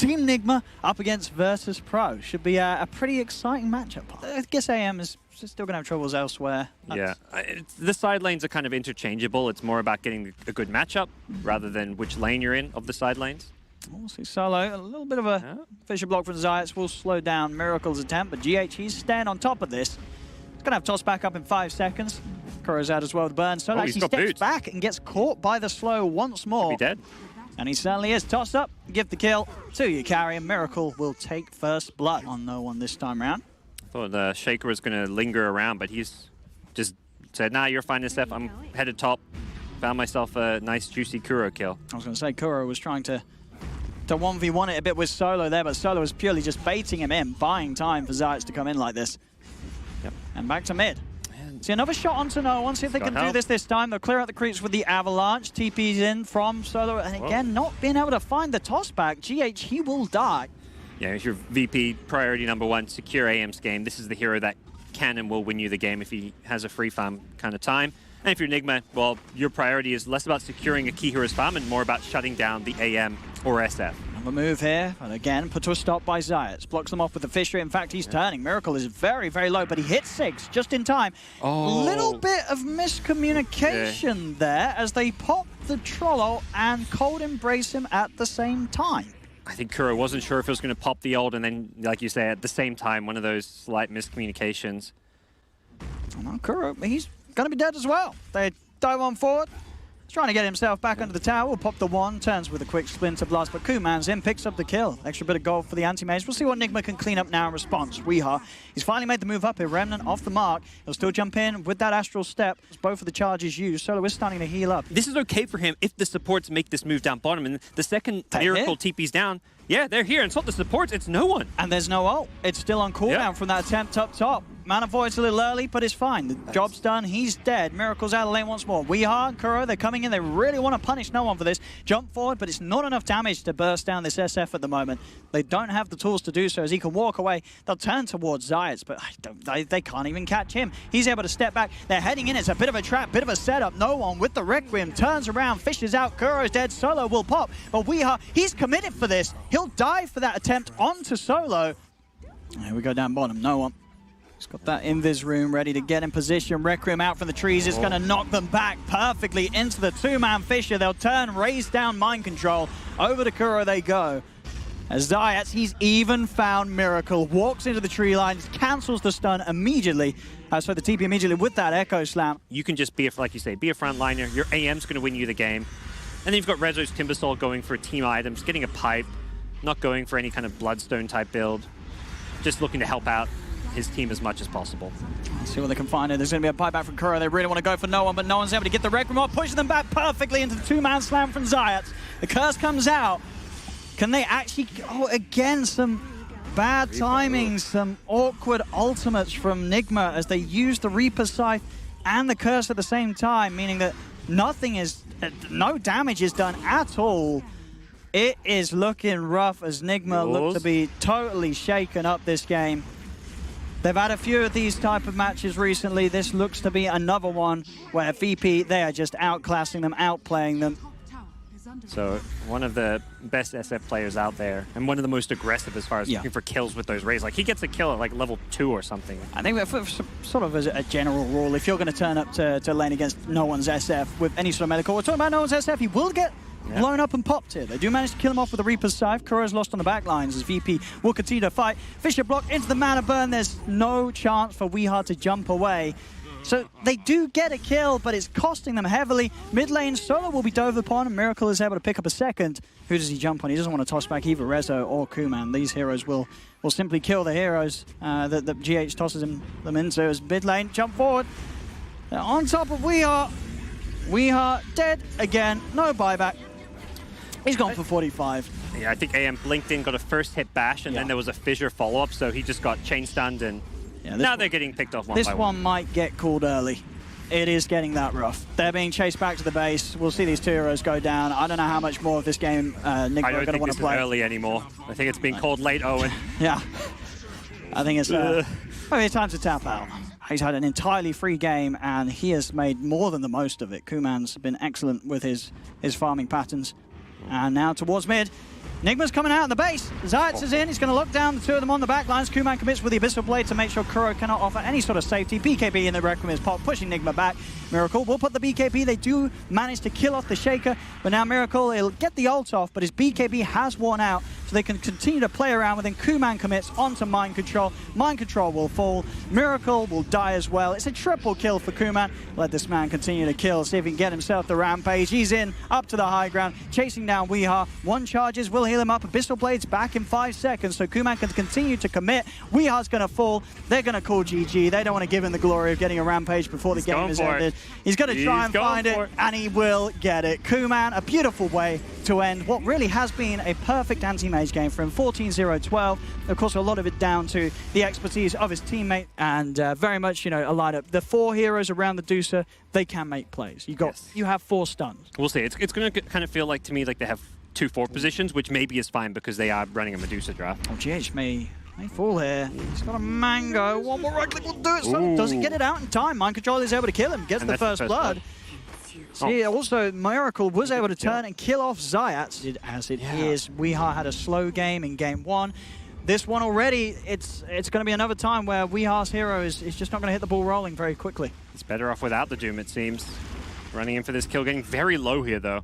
Team Nigma up against Virtus Pro. Should be a pretty exciting matchup. I guess AM is still going to have troubles elsewhere. Yeah, the side lanes are kind of interchangeable. It's more about getting a good matchup rather than which lane you're in of the side lanes. We'll see Solo. A little bit of a Fisher block from Zayats will slow down Miracle's attempt, but GH, he's staying on top of this. He's going to have toss back up in 5 seconds. Kuro's out as well with burn. Solo actually steps back and gets caught by the slow once more. Could be dead. And he certainly is. Toss up, give the kill to you, carry, and Miracle will take first blood on no one this time around. I thought the Shaker was going to linger around, but he's just said, nah, you're fine, SF. I'm headed top. Found myself a nice, juicy Kuro kill. I was going to say, Kuro was trying to 1v1 it a bit with Solo there, but Solo was purely just baiting him in, buying time for Zayats to come in like this. Yep. And back to mid. See another shot onto no one. See if they can do this time. They'll clear out the creeps with the Avalanche. TP's in from Solo. And again, not being able to find the toss back. GH, he will die. Yeah, if you're VP, priority #1, secure AM's game. This is the hero that can and will win you the game if he has a free farm kind of time. And if you're Nigma, well, your priority is less about securing a key hero's farm and more about shutting down the AM or SF. Another move here, and again, put to a stop by Zayats. Blocks them off with the Fisher. In fact, he's turning. Miracle is very, very low, but he hits 6 just in time. Little bit of miscommunication there as they pop the Trollo and cold embrace him at the same time. I think Kuro wasn't sure if it was going to pop the ult, and then, like you say, at the same time, one of those slight miscommunications. Oh, no, Kuro, he's going to be dead as well. They dive on forward. He's trying to get himself back under the tower. Will pop the 1, turns with a quick splinter blast, but Kuman's in, picks up the kill. Extra bit of gold for the anti-mage. We'll see what Nigma can clean up now in response. Weeha, he's finally made the move up here. Remnant off the mark. He'll still jump in with that astral step. Both of the charges used. Solo is starting to heal up. This is okay for him if the supports make this move down bottom, and the second Miracle TP's down, yeah, they're here. And it's not the supports, it's no one. And there's no ult. It's still on cooldown from that attempt up top. Mana Void's a little early, but it's fine. The job's done. He's dead. Miracle's out of lane once more. Weeha and Kuro, they're coming in. They really want to punish no one for this. Jump forward, but it's not enough damage to burst down this SF at the moment. They don't have the tools to do so. As he can walk away, they'll turn towards Zayats, but they can't even catch him. He's able to step back. They're heading in. It's a bit of a trap, bit of a setup. No one with the Requiem turns around, fishes out. Kuro's dead. Solo will pop, but Weeha, he's committed for this. He'll die for that attempt onto Solo. Here we go down bottom. No one. He's got that invis room ready to get in position. Requiem out from the trees is going to knock them back perfectly into the 2-man Fisher. They'll turn, raise down mind control. Over to Kuro they go. As Zayats, he's even found Miracle. Walks into the tree line, cancels the stun immediately. So the TP immediately with that Echo Slam. You can just be, like you say, be a frontliner. Your AM's going to win you the game. And then you've got Rezo's Timbersaw going for team items, getting a pipe, not going for any kind of Bloodstone type build. Just looking to help out his team as much as possible. Let's see what they can find. There's going to be a pipe back from Kuro. They really want to go for no one, but no one's able to get the Requiem off, pushing them back perfectly into the 2-man slam from Zayats. The curse comes out. Can they actually... Oh, again, some bad timing, some awkward ultimates from Nigma as they use the Reaper Scythe and the curse at the same time, meaning that nothing is... no damage is done at all. It is looking rough as Nigma look to be totally shaken up this game. They've had a few of these type of matches recently. This looks to be another one where VP, they are just outclassing them, outplaying them. So one of the best SF players out there, and one of the most aggressive as far as looking for kills with those raids. Like, he gets a kill at like level 2 or something. I think sort of as a general rule, if you're going to turn up to lane against no one's SF with any sort of medical, we're talking about no one's SF, he will get blown up and popped here. They do manage to kill him off with the Reaper's Scythe. Kuro's lost on the back lines as VP will continue to fight. Fisher block into the mana burn. There's no chance for Weeha to jump away. So they do get a kill, but it's costing them heavily. Mid lane, Solo will be dove upon, and Miracle is able to pick up a second. Who does he jump on? He doesn't want to toss back either Rezo or Kuman. These heroes will simply kill the heroes that GH tosses them into. As mid lane, jump forward. They're on top of Weeha. Weeha dead again. No buyback. He's gone for 45. Yeah, I think AM blinked in, got a first hit bash, and then there was a fissure follow-up, so he just got chain stunned, and now they're getting picked off one by one. This one might get called early. It is getting that rough. They're being chased back to the base. We'll see these 2 heroes go down. I don't know how much more of this game Nigma are going to want to play. I don't think this is early anymore. I think it's being called late, Owen. Yeah. I think it's maybe time to tap out. He's had an entirely free game, and he has made more than the most of it. Kuman's been excellent with his farming patterns. And now towards mid. Nigma's coming out in the base. Zayats is in. He's going to lock down the two of them on the back lines. Kuman commits with the Abyssal Blade to make sure Kuro cannot offer any sort of safety. BKB in the Requiem is pop, pushing Nigma back. Miracle will put the BKB. They do manage to kill off the Shaker, but now Miracle, he'll get the ult off, but his BKB has worn out, so they can continue to play around with him. Kuman commits onto Mind Control. Mind Control will fall. Miracle will die as well. It's a triple kill for Kuman. Let this man continue to kill, see if he can get himself the rampage. He's in, up to the high ground, chasing down Weeha. One charges, will heal him up. Abyssal Blade's back in 5 seconds, so Kuman can continue to commit. Weeha's going to fall. They're going to call GG. They don't want to give him the glory of getting a rampage before the game is ended. He's going to try and find it, and he will get it. Kuman, a beautiful way to end what really has been a perfect anti-mage game for him. 14-0-12. Of course, a lot of it down to the expertise of his teammate, and very much, you know, a lineup. The 4 heroes around the Deucer, they can make plays. You have 4 stuns. We'll see. It's going to kind of feel like, to me, like they have 2 4 positions, which maybe is fine because they are running a Medusa draft. Oh, GH may fall here. He's got a mango. One more right click will do it. So does he get it out in time? Mind Control is able to kill him. Gets the first blood. See, also, Miracle was able to turn and kill off Zayats, as it is. Weeha had a slow game in game 1. This one already, it's going to be another time where Weeha's hero is just not going to hit the ball rolling very quickly. He's better off without the Doom, it seems. Running in for this kill, getting very low here, though.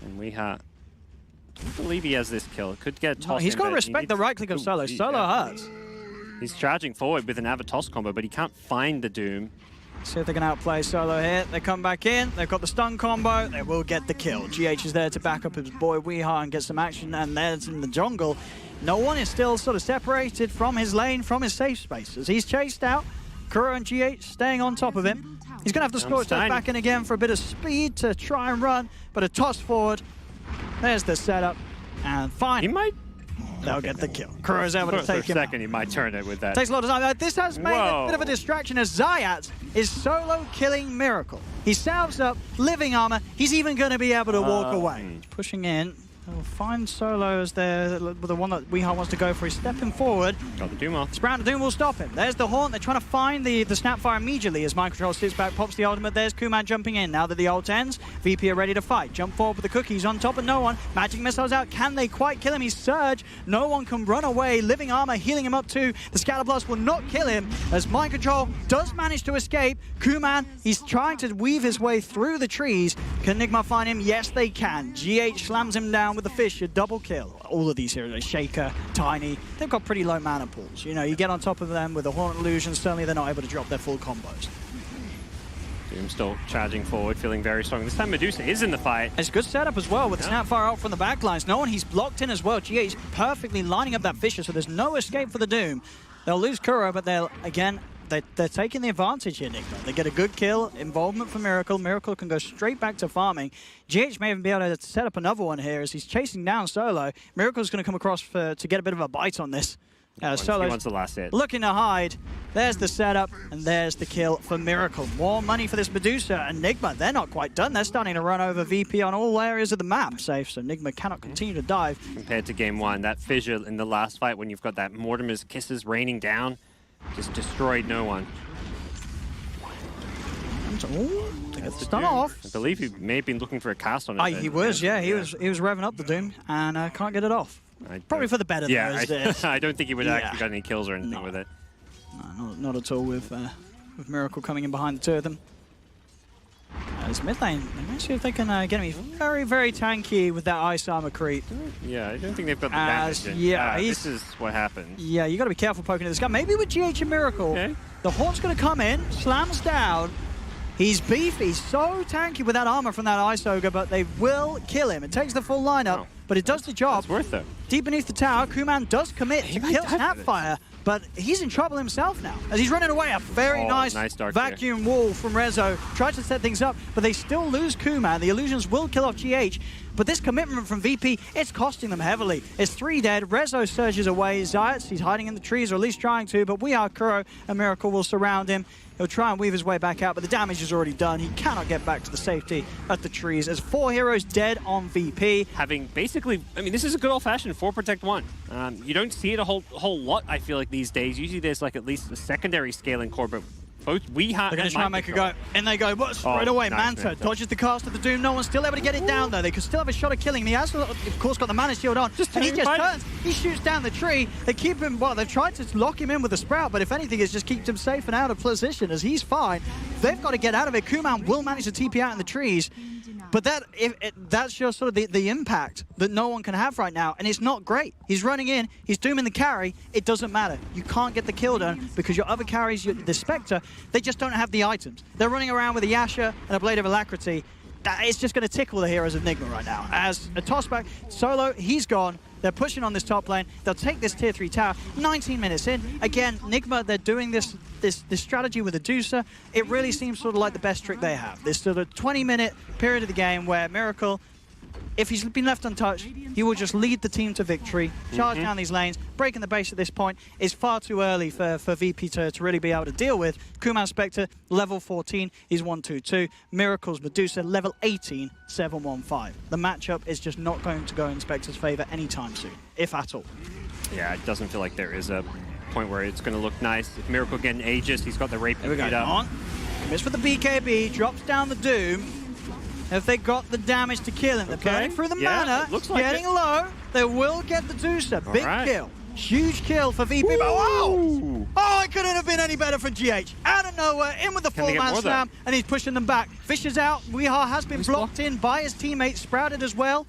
And Weeha, I don't believe he has this kill. Could get a toss. He's got to respect the right click of Solo. Solo hurts. He's charging forward with an Avatos combo, but he can't find the Doom. See if they can outplay Solo here. They come back in. They've got the stun combo. They will get the kill. GH is there to back up his boy Weeha and get some action. And there's in the jungle. No one is still sort of separated from his lane, from his safe spaces. He's chased out. Kuro and GH staying on top of him. He's going to have to scorch that back in again for a bit of speed to try and run. But a toss forward. There's the setup. And fine. He might. They'll get the kill. Kuro's able to take him. For a second, he might turn it with that. Takes a lot of time. This has made a bit of a distraction as Zayat is solo killing Miracle. He salves up, living armor. He's even going to be able to walk away. Pushing in. They'll find Solo as the one that Weeha wants to go for. He's stepping forward. Got the Doom off. Sprout and Doom will stop him. There's the Haunt. They're trying to find the Snapfire immediately as Mind Control sits back, pops the ultimate. There's Kuman jumping in. Now that the ult ends, VP are ready to fight. Jump forward with the cookies on top of no one. Magic missiles out. Can they quite kill him? He's Surge. No one can run away. Living armor healing him up too. The Scatter Blast will not kill him as Mind Control does manage to escape. Kuman, he's trying to weave his way through the trees. Can Nigma find him? Yes, they can. GH slams him down with the fish. A double kill. All of these heroes, Shaker, Tiny, they've got pretty low mana pools. You know, you get on top of them with the Hornet Illusion, certainly they're not able to drop their full combos. Doom still charging forward, feeling very strong. This time Medusa is in the fight. It's a good setup as well with the Snapfire out from the backlines. No one, he's blocked in as well. GH perfectly lining up that Fisher, so there's no escape for the Doom. They'll lose Kuro, but they'll, again, they're taking the advantage here, Nigma. They get a good kill, involvement for Miracle. Miracle can go straight back to farming. GH may even be able to set up another one here as he's chasing down Solo. Miracle's going to come across to get a bit of a bite on this. Solo's wants the last hit. Looking to hide. There's the setup, and there's the kill for Miracle. More money for this Medusa and Nigma. They're not quite done. They're starting to run over VP on all areas of the map. Safe, so Nigma cannot continue to dive. Compared to game 1, that fissure in the last fight when you've got that Mortimer's kisses raining down, just destroyed no one. They get the stun off. I believe he may have been looking for a cast on it. He was, yeah. He was revving up the Doom and can't get it off. Probably for the better, though. I don't think he would actually got any kills or anything with it. No, not at all with Miracle coming in behind the two of them. It's mid lane. Let's see if they can get me very, very tanky with that Ice Armor creep. Yeah, I don't think they've got the damage. This is what happens. Yeah, you got to be careful poking at this guy. Maybe with GH and Miracle. Okay. The Haunt's going to come in, slams down. He's beefy, so tanky with that armor from that Ice Ogre, but they will kill him. It takes the full lineup, but it does the job. It's worth it. Deep beneath the tower, Kuman does commit to kill Snapfire, but he's in trouble himself now, as he's running away. A very nice vacuum wall from Rezo. Tries to set things up, but they still lose Kuman. The illusions will kill off GH, but this commitment from VP, it's costing them heavily. It's 3 dead. Rezo surges away. Zayats, he's hiding in the trees, or at least trying to, but Kuro and Miracle will surround him. He'll try and weave his way back out, but the damage is already done. He cannot get back to the safety at the trees as 4 heroes dead on VP. Having basically, I mean, this is a good old-fashioned 4 protect 1. You don't see it a whole lot, I feel like, these days. Usually there's like at least a secondary scaling core, but both WeHa They're going to try and make a go. And they go, what? Straight away, nice, Manta dodges the cast of the Doom. No one's still able to get it down, though. They could still have a shot of killing him. He has, of course, got the mana shield on. And he just turns. He shoots down the tree. They keep him, well, they've tried to lock him in with the Sprout, but if anything, it's just keeps him safe and out of position as he's fine. They've got to get out of it. Kuman will manage to TP out in the trees. But that's just sort of the impact that no one can have right now, and it's not great. He's running in, he's dooming the carry, it doesn't matter. You can't get the kill done because your other carries, the Spectre, they just don't have the items. They're running around with a Yasha and a Blade of Alacrity. It's just going to tickle the heroes of Nigma right now. As a tossback, Solo, he's gone. They're pushing on this top lane. They'll take this tier 3 tower. 19 minutes in. Again, Nigma, they're doing this strategy with the Deucer. It really seems sort of like the best trick they have. This sort of 20-minute period of the game where Miracle, if he's been left untouched, he will just lead the team to victory, charge down these lanes, breaking the base at this point. Is far too early for VP to really be able to deal with. Kuman Spectre, level 14, he's 1-2-2. Miracle's Medusa, level 18, 7-1-5. The matchup is just not going to go in Spectre's favor anytime soon, if at all. Yeah, it doesn't feel like there is a point where it's going to look nice. If Miracle getting Aegis, he's got the Rapier. Here we go. On. Commits with the BKB, drops down the Doom. If they got the damage to kill him, they're burning through the mana, looks like getting low. They will get the Deucer. Big kill. Huge kill for VP. But wow! Oh, it couldn't have been any better for GH. Out of nowhere, in with the full-man slam, and he's pushing them back. Fish is out. WeHa has been blocked in by his teammates, Sprouted as well,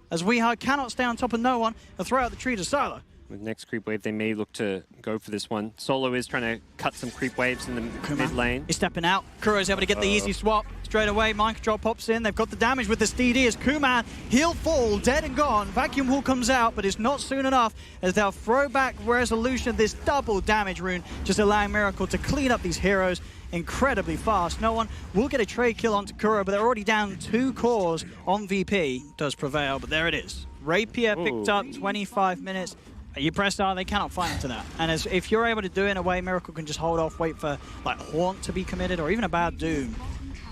as WeHa cannot stay on top of no one and throw out the tree to Solo. With next creep wave, they may look to go for this one. Solo is trying to cut some creep waves in the mid lane. He's stepping out. Kuro's able to get the easy swap. Straight away, Mind Control pops in. They've got the damage with this DD as Kuman. He'll fall, dead and gone. Vacuum Wall comes out, but it's not soon enough as they'll throw back Resolution, this double damage rune, just allowing Miracle to clean up these heroes incredibly fast. No one will get a trade kill onto Kuro, but they're already down 2 cores on VP. Does prevail, but there it is. Rapier picked up 25 minutes. You press R, they cannot fight into that. And if you're able to do it in a way, Miracle can just hold off, wait for like Haunt to be committed, or even a bad Doom.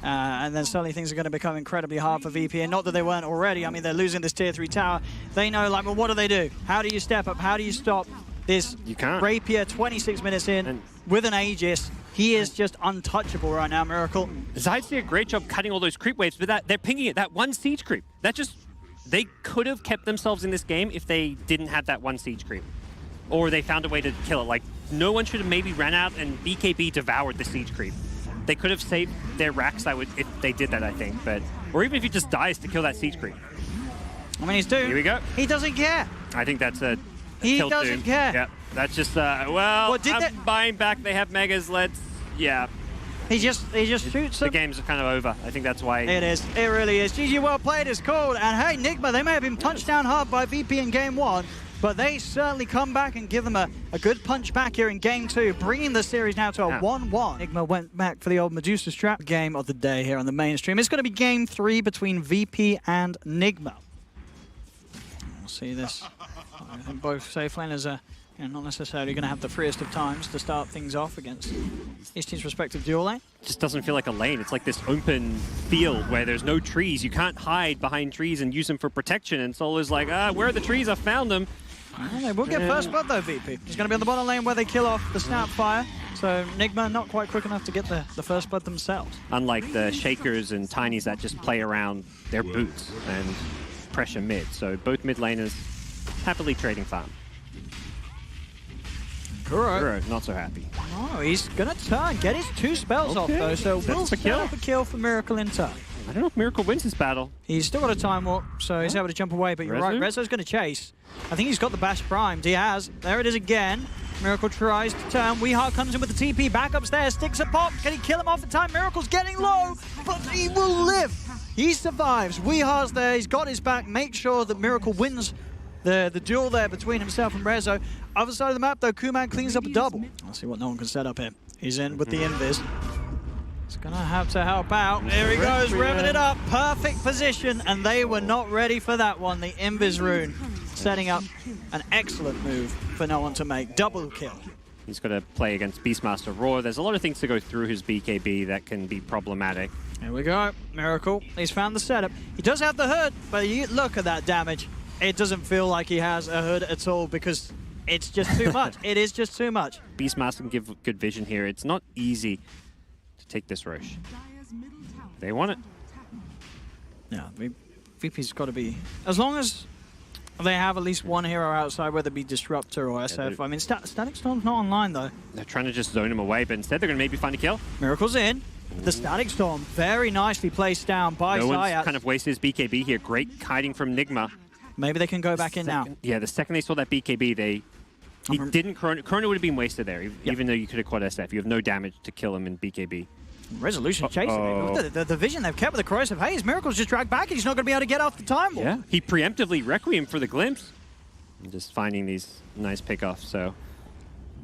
And then suddenly things are going to become incredibly hard for VP. And not that they weren't already. I mean, they're losing this tier 3 tower. They know, like, well, what do? How do you step up? How do you stop this Rapier 26 minutes in and with an Aegis? He is just untouchable right now, Miracle. Zyde's doing a great job cutting all those creep waves, but they're pinging it. That one siege creep, that just... They could have kept themselves in this game if they didn't have that one siege creep. Or they found a way to kill it. Like, no one should have maybe ran out and BKB devoured the siege creep. They could have saved their racks if they did that, I think. But or even if he just dies to kill that siege creep. I mean, he's Doom. Here we go. He doesn't care. I think that's a He kill doesn't Doom. care. Yeah, that's just, well, I'm buying back. They have Megas. Yeah. He just shoots them. The game's kind of over. I think that's why. It is. It really is. GG well played is called. And hey, Nigma, they may have been punched down hard by VP in game 1, but they certainly come back and give them a good punch back here in game 2, bringing the series now to a 1-1. Nigma went back for the old Medusa strap. Game of the day here on the mainstream. It's going to be game 3 between VP and Nigma. We'll see this. I think both safe laners are not necessarily going to have the freest of times to start things off against each team's respective dual lane. Just doesn't feel like a lane. It's like this open field where there's no trees. You can't hide behind trees and use them for protection. And Solo's like, where are the trees? I found them. Well, they will get first blood though, VP. He's going to be on the bottom lane where they kill off the Snapfire. So Nigma not quite quick enough to get the first blood themselves. Unlike the Shakers and Tinies that just play around their boots and pressure mid. So both mid laners happily trading farm. Kuro, not so happy. Oh, he's going to turn, get his 2 spells off though, so we'll set up a kill for Miracle in turn. I don't know if Miracle wins this battle. He's still got a time warp, so he's able to jump away, but you're right, Rezo's going to chase. I think he's got the Bash primed. He has. There it is again. Miracle tries to turn. WeHa comes in with the TP, back upstairs, sticks a pop. Can he kill him off in time? Miracle's getting low, but he will live. He survives. WeHa's there, he's got his back. Make sure that Miracle wins the duel there between himself and Rezo. Other side of the map, though, Kuman cleans up a double. Let's see what no one can set up here. He's in with the invis. He's going to have to help out. There he goes, revving it up. Perfect position, and they were not ready for that one. The invis rune setting up an excellent move for no one to make. Double kill. He's got to play against Beastmaster Roar. There's a lot of things to go through his BKB that can be problematic. Here we go. Miracle. He's found the setup. He does have the hood, but you look at that damage. It doesn't feel like he has a hood at all because it's just too much. It is just too much. Beastmaster can give good vision here. It's not easy to take this Roche. They want it. Yeah, VP's got to be... As long as they have at least one hero outside, whether it be Disruptor or SF. I mean, Static Storm's not online, though. They're trying to just zone him away, but instead they're going to maybe find a kill. Miracle's in. The Static Storm very nicely placed down by No Zayat. one's kind of wasted his BKB here. Great hiding from Nigma. Maybe they can go back in now. Yeah, the second they saw that BKB, he didn't Corona would have been wasted there, even though you could have caught SF. You have no damage to kill him in BKB. Resolution chasing it. The vision they've kept with the corrosive haze. Miracle's just dragged back and he's not going to be able to get off the time wall. Yeah, he preemptively Requiem for the glimpse. And just finding these nice pickoffs. So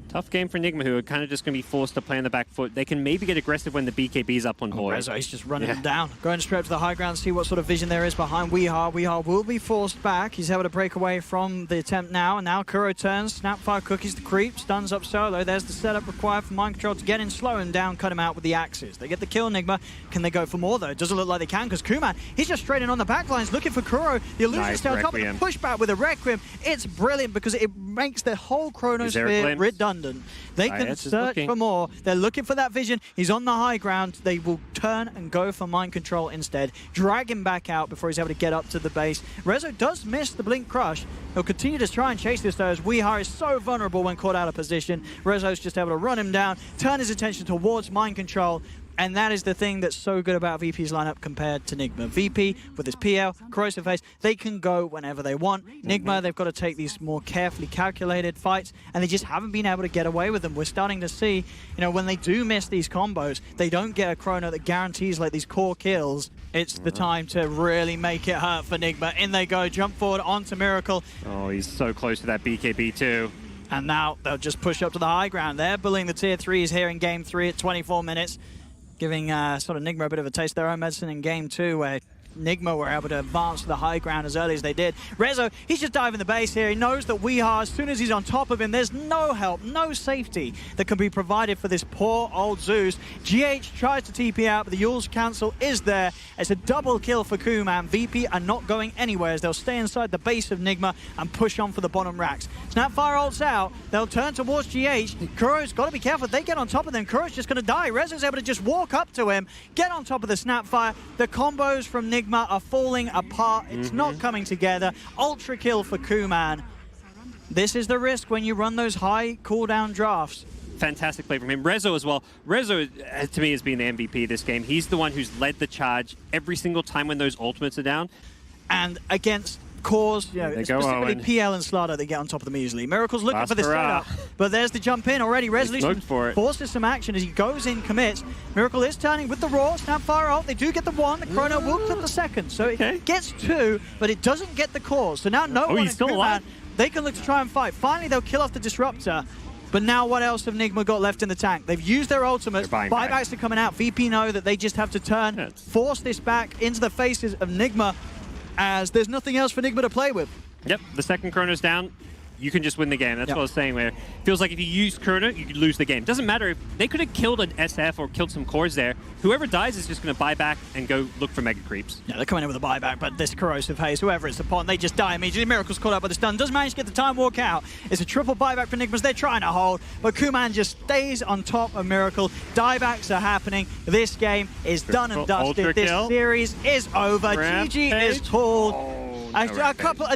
tough game for Nigma, who are kind of just going to be forced to play on the back foot. They can maybe get aggressive when the BKB's up on board. Rezo, he's just running him down. Going straight to the high ground, see what sort of vision there is behind Weehar. Weehar will be forced back. He's able to break away from the attempt now. And now Kuro turns, Snapfire cookies the creep, stuns up Solo. There's the setup required for Mind Control to get in, slow him down, cut him out with the axes. They get the kill, Nigma. Can they go for more, though? It doesn't look like they can, because Kuman, he's just straight in on the back lines looking for Kuro. The illusion still on top of the pushback with a Requiem. It's brilliant because it makes the whole Chronosphere redundant. They can search for more. They're looking for that vision. He's on the high ground. They will turn and go for Mind Control instead. Drag him back out before he's able to get up to the base. Rezo does miss the Blink Crush. He'll continue to try and chase this, though, as Weehar is so vulnerable when caught out of position. Rezo's just able to run him down, turn his attention towards Mind Control. And that is the thing that's so good about VP's lineup compared to Nigma. VP, with his PL, corrosive haze, they can go whenever they want. Nigma, they've got to take these more carefully calculated fights, and they just haven't been able to get away with them. We're starting to see, you know, when they do miss these combos, they don't get a chrono that guarantees like these core kills. It's the time to really make it hurt for Nigma. In they go, jump forward onto Miracle. Oh, he's so close to that BKB too. And now they'll just push up to the high ground. They're bullying the tier 3s here in game 3 at 24 minutes. Giving sort of Nigma a bit of a taste of their own medicine in game 2, where Nigma were able to advance to the high ground as early as they did. Rezo, he's just diving the base here. He knows that Weehar, as soon as he's on top of him, there's no help, no safety that can be provided for this poor old Zeus. GH tries to TP out, but the Yule's Council is there. It's a double kill for Kuman. VP are not going anywhere as they'll stay inside the base of Nigma and push on for the bottom racks. Snapfire ults out. They'll turn towards GH. Kuro's got to be careful. If they get on top of them, Kuro's just going to die. Rezo's able to just walk up to him, get on top of the Snapfire. The combos from Nigma are falling apart. It's not coming together. Ultra kill for Kuman. This is the risk when you run those high cooldown drafts. Fantastic play from him. Rezo as well. Rezo, to me, has been the MVP this game. He's the one who's led the charge every single time when those ultimates are down. And against cores, you know, specifically PL and Slaughter, they get on top of them easily. Miracle's looking for the setup, but there's the jump in already. Resolution forces some action as he goes in, commits. Miracle is turning with the Raw, Snapfire ult. They do get the one. The Chrono will clip the second, so it gets 2, but it doesn't get the cores. So now no one is still alive. They can look to try and fight. Finally, they'll kill off the Disruptor. But now what else have Nigma got left in the tank? They've used their ultimates. Buybacks are coming out. VP know that they just have to turn, force this back into the faces of Nigma, as there's nothing else for Nigma to play with. Yep, the second Chrono's down. You can just win the game. That's what I was saying, where it feels like if you use Chrono, you could lose the game. Doesn't matter if they could have killed an SF or killed some cores there. Whoever dies is just going to buy back and go look for mega creeps. Yeah, they're coming in with a buyback, but this corrosive haze, whoever it's upon, they just die immediately. Miracle's caught up by the stun. Does manage to get the time walk out. It's a triple buyback for Nigmas. They're trying to hold, but Kuman just stays on top of Miracle. Diebacks are happening. This game is done and dusted. This series is over. GG is called. A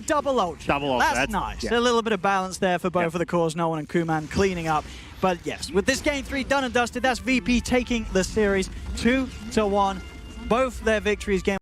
double ultra. That's nice. A little bit of balance there for both of the cores, Nolan and Kuman cleaning up. But yes, with this game 3 done and dusted, that's VP taking the series 2-1. Both their victories game